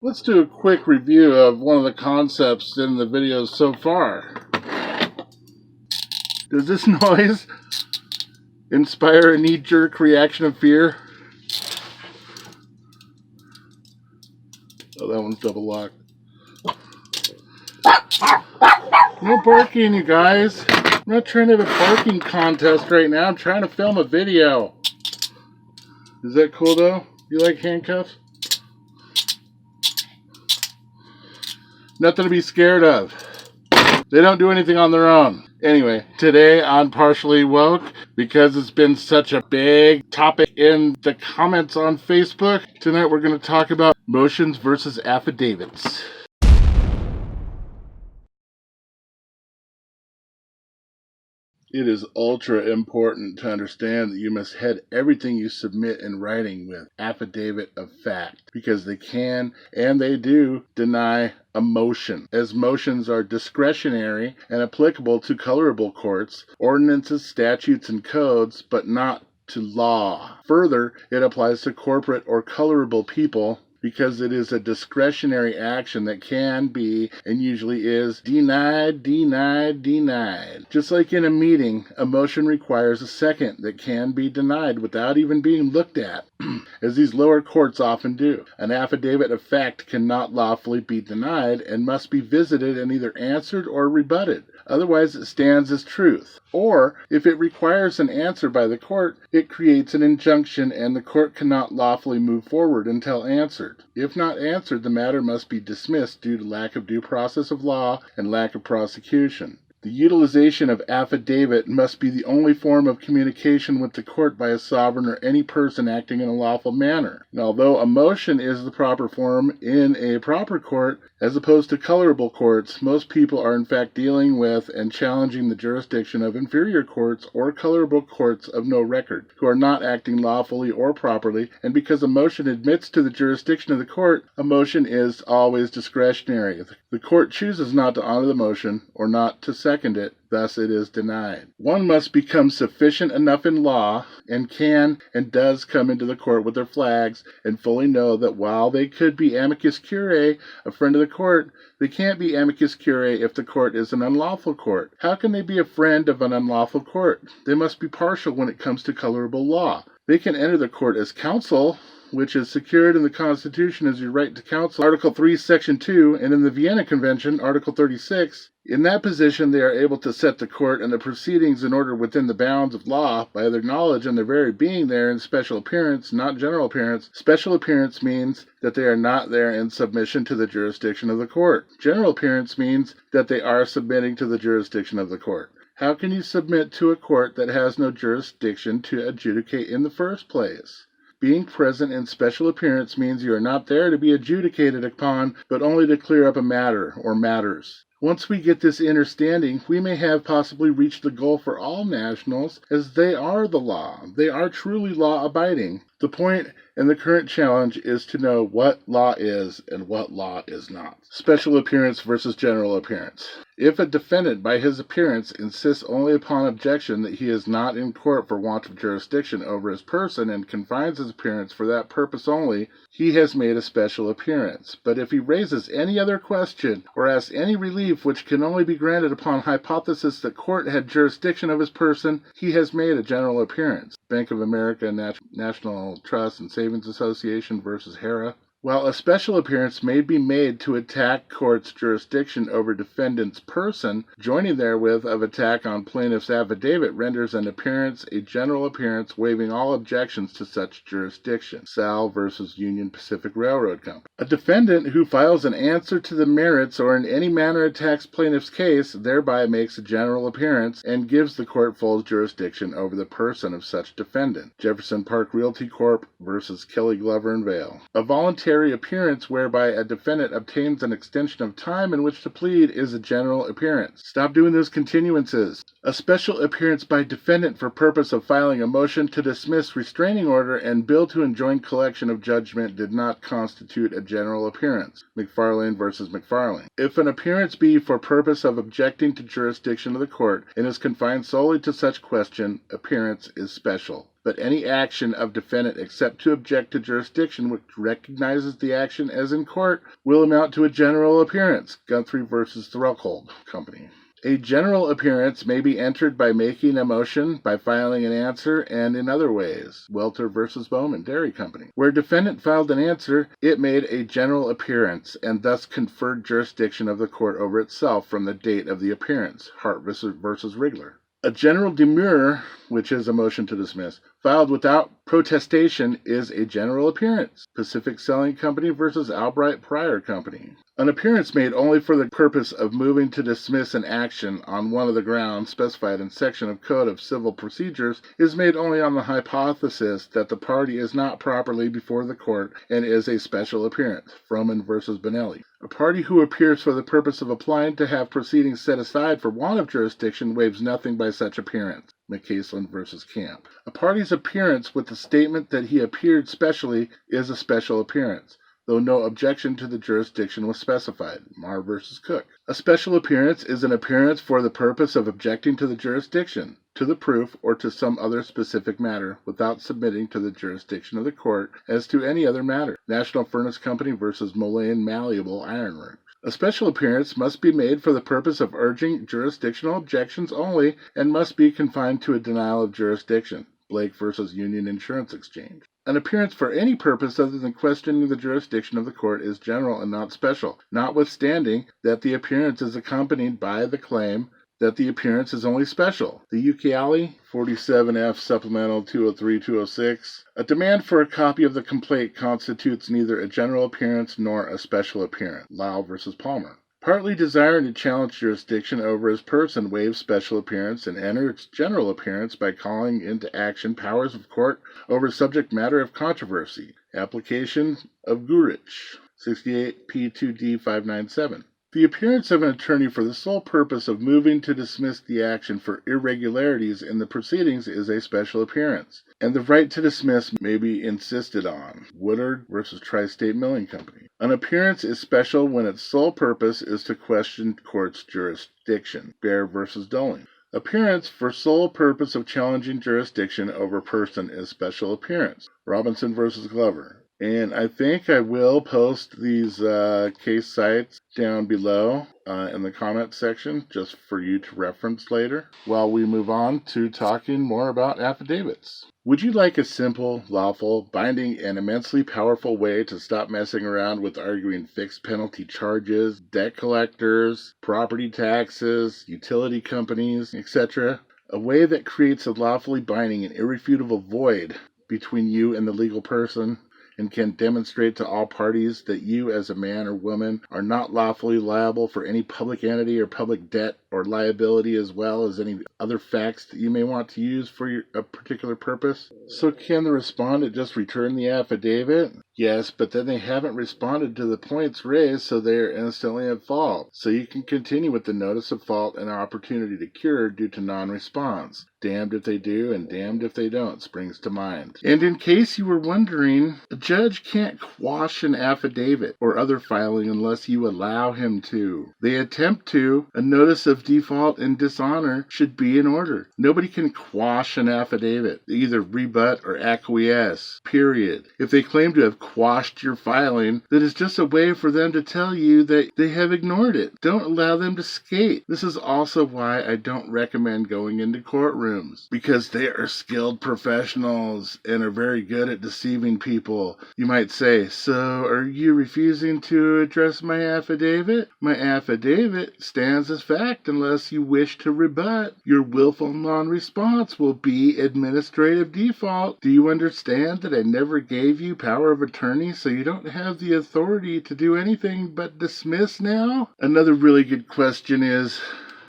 Let's do a quick review of one of the concepts in the videos so far. Does this noise inspire a knee-jerk reaction of fear? Oh, that one's double locked. No barking, you guys. I'm not trying to have a barking contest right now. I'm trying to film a video. Is that cool, though? You like handcuffs? Nothing to be scared of. They don't do anything on their own. Anyway, today on Partially Woke, because it's been such a big topic in the comments on Facebook, tonight we're going to talk about motions versus affidavits. It is ultra important to understand that you must head everything you submit in writing with Affidavit of Fact, because they can and they do deny a motion, as motions are discretionary and applicable to colorable courts, ordinances, statutes, and codes, but not to law. Further, it applies to corporate or colorable people, because it is a discretionary action that can be, and usually is, denied. Just like in a meeting, a motion requires a second that can be denied without even being looked at, as these lower courts often do. An affidavit of fact cannot lawfully be denied and must be visited and either answered or rebutted. Otherwise, it stands as truth. Or, if it requires an answer by the court, it creates an injunction and the court cannot lawfully move forward until answered. If not answered, the matter must be dismissed due to lack of due process of law and lack of prosecution. The utilization of affidavit must be the only form of communication with the court by a sovereign or any person acting in a lawful manner. And although a motion is the proper form in a proper court, as opposed to colorable courts, most people are in fact dealing with and challenging the jurisdiction of inferior courts or colorable courts of no record, who are not acting lawfully or properly, and because a motion admits to the jurisdiction of the court, a motion is always discretionary. The court chooses not to honor the motion or not to second it, thus it is denied. One must become sufficient enough in law, and can and does come into the court with their flags, and fully know that while they could be amicus curiae, a friend of the court, they can't be amicus curiae if the court is an unlawful court. How can they be a friend of an unlawful court? They must be partial when it comes to colorable law. They can enter the court as counsel, which is secured in the Constitution as your right to counsel, Article 3, Section 2, and in the Vienna Convention, Article 36. In that position, they are able to set the court and the proceedings in order within the bounds of law by their knowledge and their very being there in special appearance, not general appearance. Special appearance means that they are not there in submission to the jurisdiction of the court. General appearance means that they are submitting to the jurisdiction of the court. How can you submit to a court that has no jurisdiction to adjudicate in the first place? Being present in special appearance means you are not there to be adjudicated upon, but only to clear up a matter or matters. Once we get this understanding, we may have possibly reached the goal for all nationals, as they are the law. They are truly law-abiding. The point and the current challenge is to know what law is and what law is not. Special appearance versus general appearance. If a defendant by his appearance insists only upon objection that he is not in court for want of jurisdiction over his person and confines his appearance for that purpose only, he has made a special appearance. But if he raises any other question or asks any relief which can only be granted upon hypothesis that court had jurisdiction of his person, he has made a general appearance. Bank of America National Trust and Savings Association versus Hera. While a special appearance may be made to attack court's jurisdiction over defendant's person, joining therewith of attack on plaintiff's affidavit renders an appearance a general appearance, waiving all objections to such jurisdiction. Sal versus Union Pacific Railroad Company. A defendant who files an answer to the merits or in any manner attacks plaintiff's case thereby makes a general appearance and gives the court full jurisdiction over the person of such defendant. Jefferson Park Realty Corp. versus Kelly Glover and Vale. A voluntary appearance whereby a defendant obtains an extension of time in which to plead is a general appearance. Stop doing those continuances. A special appearance by defendant for purpose of filing a motion to dismiss restraining order and bill to enjoin collection of judgment did not constitute a general appearance. McFarlane versus McFarlane. If an appearance be for purpose of objecting to jurisdiction of the court and is confined solely to such question, appearance is special. but any action of defendant except to object to jurisdiction which recognizes the action as in court will amount to a general appearance. Guthrie v. Threlkeld Company. A general appearance may be entered by making a motion, by filing an answer, and in other ways. Welter v. Bowman Dairy Company. Where defendant filed an answer, it made a general appearance, and thus conferred jurisdiction of the court over itself from the date of the appearance. Hart v. Rigler. A general demurrer, which is a motion to dismiss, filed without protestation is a general appearance. Pacific Selling Company versus Albright Pryor Company. An appearance made only for the purpose of moving to dismiss an action on one of the grounds specified in section of Code of Civil Procedures is made only on the hypothesis that the party is not properly before the court and is a special appearance. Froman v. Benelli. A party who appears for the purpose of applying to have proceedings set aside for want of jurisdiction waives nothing by such appearance. McCaslin v. Camp. A party's appearance with the statement that he appeared specially is a special appearance, though no objection to the jurisdiction was specified. Marr v. Cook. A special appearance is an appearance for the purpose of objecting to the jurisdiction, to the proof, or to some other specific matter, without submitting to the jurisdiction of the court as to any other matter. National Furnace Company v. Moline Malleable Ironworks. A special appearance must be made for the purpose of urging jurisdictional objections only, and must be confined to a denial of jurisdiction. Blake v. Union Insurance Exchange. An appearance for any purpose other than questioning the jurisdiction of the court is general and not special, notwithstanding that the appearance is accompanied by the claim that the appearance is only special. The Ukiali, 47F Supplemental 203-206. A demand for a copy of the complaint constitutes neither a general appearance nor a special appearance. Lyle v. Palmer. Partly desiring to challenge jurisdiction over his person waives special appearance and enters general appearance by calling into action powers of court over subject matter of controversy. Application of Gurich, 68 P2D 597. The appearance of an attorney for the sole purpose of moving to dismiss the action for irregularities in the proceedings is a special appearance, and the right to dismiss may be insisted on. Woodard v. Tri-State Milling Company. An appearance is special when its sole purpose is to question court's jurisdiction. Bear v. Doling. Appearance for sole purpose of challenging jurisdiction over person is special appearance. Robinson v. Glover. And I think I will post these case sites down below in the comment section just for you to reference later while we move on to talking more about affidavits. Would you like a simple, lawful, binding, and immensely powerful way to stop messing around with arguing fixed penalty charges, debt collectors, property taxes, utility companies, etc.? A way that creates a lawfully binding and irrefutable void between you and the legal person, and can demonstrate to all parties that you as a man or woman are not lawfully liable for any public entity or public debt or liability, as well as any other facts that you may want to use for a particular purpose. So can the respondent just return the affidavit? Yes, but then they haven't responded to the points raised, so they are instantly at fault. So you can continue with the notice of fault and opportunity to cure due to non-response. Damned if they do and damned if they don't springs to mind. And in case you were wondering, a judge can't quash an affidavit or other filing unless you allow him to. They attempt to. A notice of default and dishonor should be in order. Nobody can quash an affidavit. They either rebut or acquiesce, period. If they claim to have quashed your filing, that is just a way for them to tell you that they have ignored it. Don't allow them to skate. This is also why I don't recommend going into courtrooms, because they are skilled professionals and are very good at deceiving people. You might say, so are you refusing to address my affidavit? My affidavit stands as fact unless you wish to rebut. Your willful non-response will be administrative default. Do you understand that I never gave you power of attorney, so you don't have the authority to do anything but dismiss now? Another really good question is,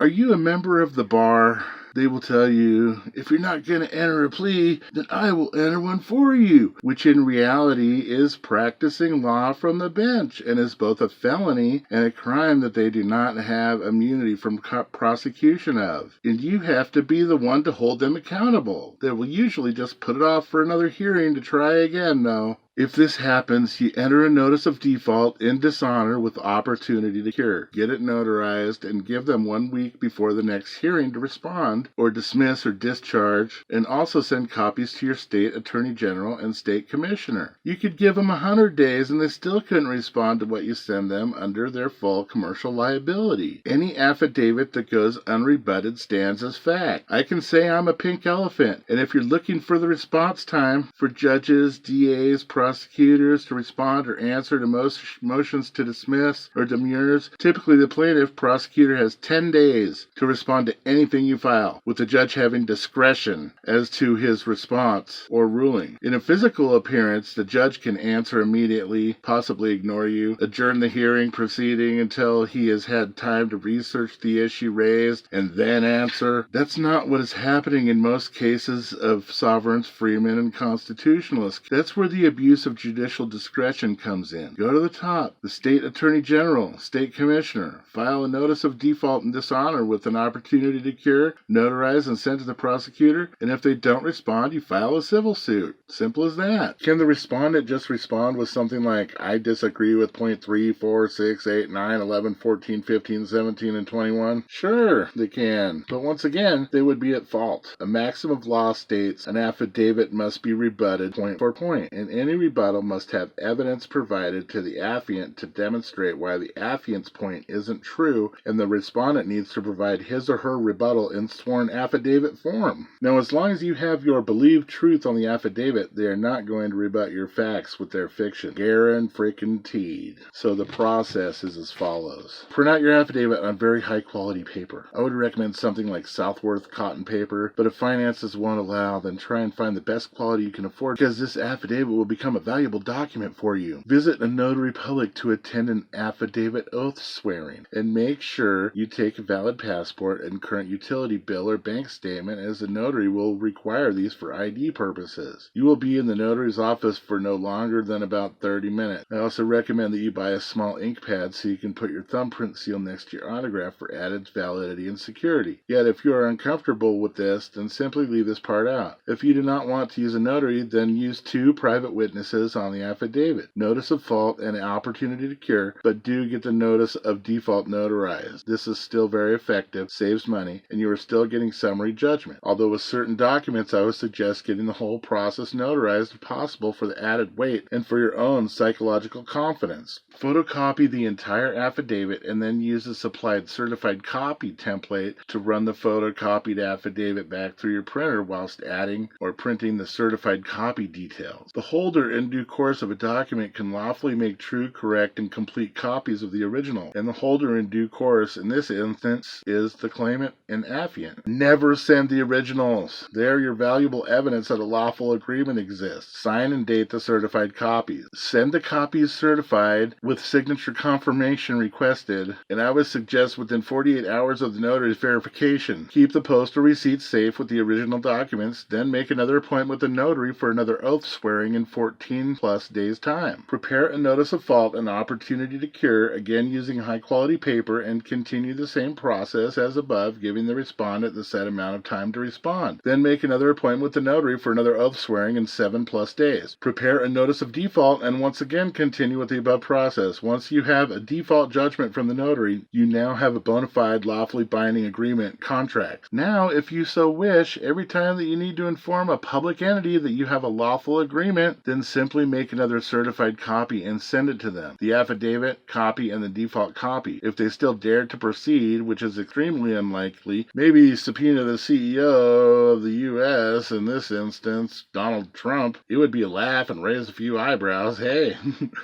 are you a member of the bar? They will tell you, if you're not going to enter a plea, then I will enter one for you, which in reality is practicing law from the bench and is both a felony and a crime that they do not have immunity from prosecution of. And you have to be the one to hold them accountable. They will usually just put it off for another hearing to try again, though. If this happens, you enter a notice of default in dishonor with opportunity to cure. Get it notarized and give them 1 week before the next hearing to respond or dismiss or discharge, and also send copies to your state attorney general and state commissioner. You could give them 100 days and they still couldn't respond to what you send them under their full commercial liability. Any affidavit that goes unrebutted stands as fact. I can say I'm a pink elephant, and if you're looking for the response time for judges, DAs, prosecutors to respond or answer to motions to dismiss or demurs, typically the plaintiff prosecutor has 10 days to respond to anything you file, with the judge having discretion as to his response or ruling. In a physical appearance, the judge can answer immediately, possibly ignore you, adjourn the hearing proceeding until he has had time to research the issue raised, and then answer. That's not what is happening in most cases of sovereigns, freemen, and constitutionalists. That's where the abuse of judicial discretion comes in. Go to the top. The state attorney general, state commissioner, file a notice of default and dishonor with an opportunity to cure, notarize, and send to the prosecutor, and if they don't respond, you file a civil suit. Simple as that. Can the respondent just respond with something like, I disagree with point 3, 4, 6, 8, 9, 11, 14, 15, 17, and 21? Sure, they can. But once again, they would be at fault. A maxim of law states an affidavit must be rebutted point for point, and any rebuttal must have evidence provided to the affiant to demonstrate why the affiant's point isn't true, and the respondent needs to provide his or her rebuttal in sworn affidavit form. Now, as long as you have your believed truth on the affidavit, they are not going to rebut your facts with their fiction. Guaranteed. So the process is as follows. Print out your affidavit on very high quality paper. I would recommend something like Southworth cotton paper, but if finances won't allow, then try and find the best quality you can afford, because this affidavit will become a valuable document for you. Visit a notary public to attend an affidavit oath swearing, and make sure you take a valid passport and current utility bill or bank statement, as the notary will require these for ID purposes. You will be in the notary's office for no longer than about 30 minutes. I also recommend that you buy a small ink pad so you can put your thumbprint seal next to your autograph for added validity and security. Yet if you are uncomfortable with this, then simply leave this part out. If you do not want to use a notary, then use 2 private witnesses on the affidavit. Notice of fault and an opportunity to cure, but do get the notice of default notarized. This is still very effective, saves money, and you are still getting summary judgment. Although with certain documents, I would suggest getting the whole process notarized if possible for the added weight and for your own psychological confidence. Photocopy the entire affidavit and then use the supplied certified copy template to run the photocopied affidavit back through your printer whilst adding or printing the certified copy details. The holder in due course of a document can lawfully make true, correct, and complete copies of the original, and the holder in due course in this instance is the claimant and affiant. Never send the originals. They are your valuable evidence that a lawful agreement exists. Sign and date the certified copies. Send the copies certified with signature confirmation requested, and I would suggest within 48 hours of the notary's verification. Keep the postal receipt safe with the original documents, then make another appointment with the notary for another oath swearing in 14 plus days time. Prepare a notice of fault and opportunity to cure, again using high quality paper, and continue the same process as above, giving the respondent the set amount of time to respond. Then make another appointment with the notary for another oath swearing in 7 plus days. Prepare a notice of default and once again continue with the above process. Once you have a default judgment from the notary, you now have a bona fide, lawfully binding agreement contract. Now, if you so wish, every time that you need to inform a public entity that you have a lawful agreement, then simply make another certified copy and send it to them. The affidavit, copy, and the default copy. If they still dare to proceed, which is extremely unlikely, maybe subpoena the CEO of the U.S., in this instance, Donald Trump. It would be a laugh and raise a few eyebrows. Hey,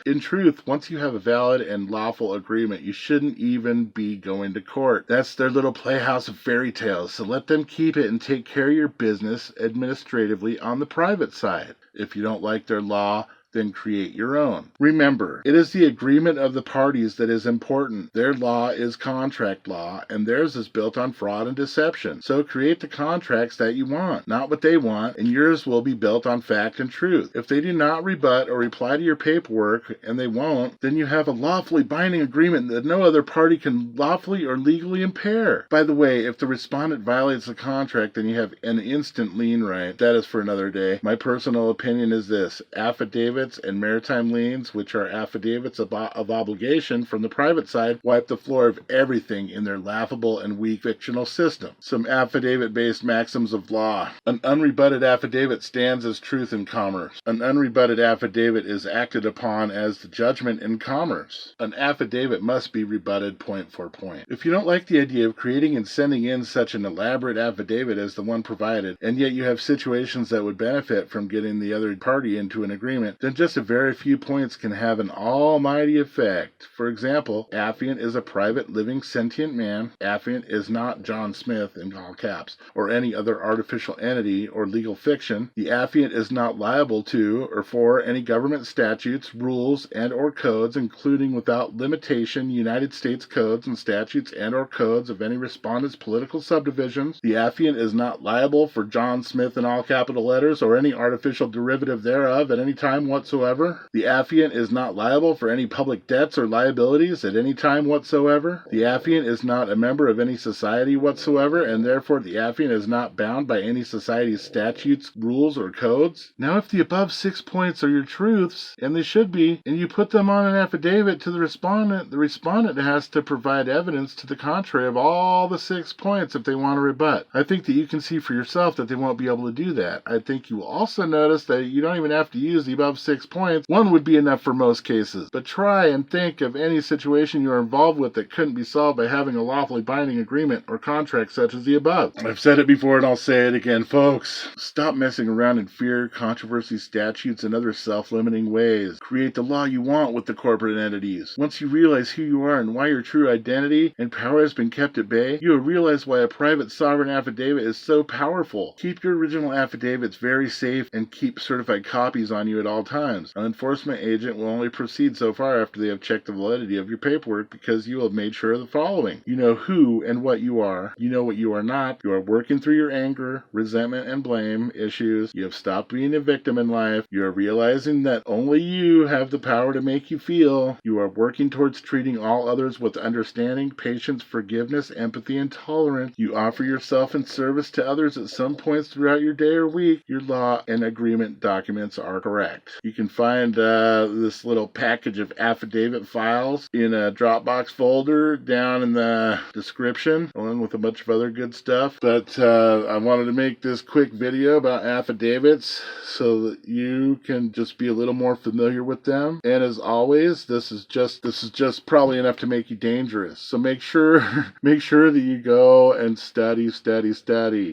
in truth, once you have a valid and lawful agreement, you shouldn't even be going to court. That's their little playhouse of fairy tales, so let them keep it and take care of your business administratively on the private side. If you don't like their law, then create your own. Remember, it is the agreement of the parties that is important. Their law is contract law, and theirs is built on fraud and deception. So create the contracts that you want, not what they want, and yours will be built on fact and truth. If they do not rebut or reply to your paperwork, and they won't, then you have a lawfully binding agreement that no other party can lawfully or legally impair. By the way, if the respondent violates the contract, then you have an instant lien right. That is for another day. My personal opinion is this: affidavit affidavits and maritime liens, which are affidavits of obligation from the private side, wipe the floor of everything in their laughable and weak fictional system. Some affidavit-based maxims of law. An unrebutted affidavit stands as truth in commerce. An unrebutted affidavit is acted upon as the judgment in commerce. An affidavit must be rebutted point for point. If you don't like the idea of creating and sending in such an elaborate affidavit as the one provided, and yet you have situations that would benefit from getting the other party into an agreement, then just a very few points can have an almighty effect. For example, affiant is a private living sentient man. Affiant is not John Smith in all caps, or any other artificial entity or legal fiction. The affiant is not liable to or for any government statutes, rules, and or codes, including without limitation United States codes and statutes and or codes of any respondent's political subdivisions. The affiant is not liable for John Smith in all capital letters or any artificial derivative thereof at any time whatsoever. The affiant is not liable for any public debts or liabilities at any time whatsoever. The affiant is not a member of any society whatsoever, and therefore the affiant is not bound by any society's statutes, rules, or codes. Now, if the above 6 points are your truths, and they should be, and you put them on an affidavit to the respondent has to provide evidence to the contrary of all the 6 points if they want to rebut. I think that you can see for yourself that they won't be able to do that. I think you will also notice that you don't even have to use the above 6 points. One would be enough for most cases. But try and think of any situation you are involved with that couldn't be solved by having a lawfully binding agreement or contract such as the above. I've said it before and I'll say it again, folks. Stop messing around in fear, controversy, statutes, and other self-limiting ways. Create the law you want with the corporate entities. Once you realize who you are and why your true identity and power has been kept at bay, you will realize why a private sovereign affidavit is so powerful. Keep your original affidavits very safe and keep certified copies on you at all times. An enforcement agent will only proceed so far after they have checked the validity of your paperwork because you have made sure of the following. You know who and what you are. You know what you are not. You are working through your anger, resentment, and blame issues. You have stopped being a victim in life. You are realizing that only you have the power to make you feel. You are working towards treating all others with understanding, patience, forgiveness, empathy, and tolerance. You offer yourself in service to others at some points throughout your day or week. Your law and agreement documents are correct. You can find this little package of affidavit files in a Dropbox folder down in the description, along with a bunch of other good stuff. But I wanted to make this quick video about affidavits so that you can just be a little more familiar with them. And as always, this is just probably enough to make you dangerous. So make sure that you go and study.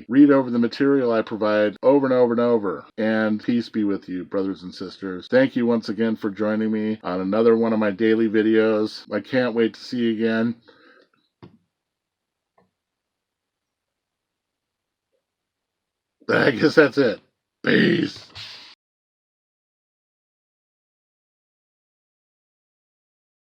Read over the material I provide over and over and over. And peace be with you, brothers and sisters. Thank you once again for joining me on another one of my daily videos. I can't wait to see you again. I guess that's it. Peace.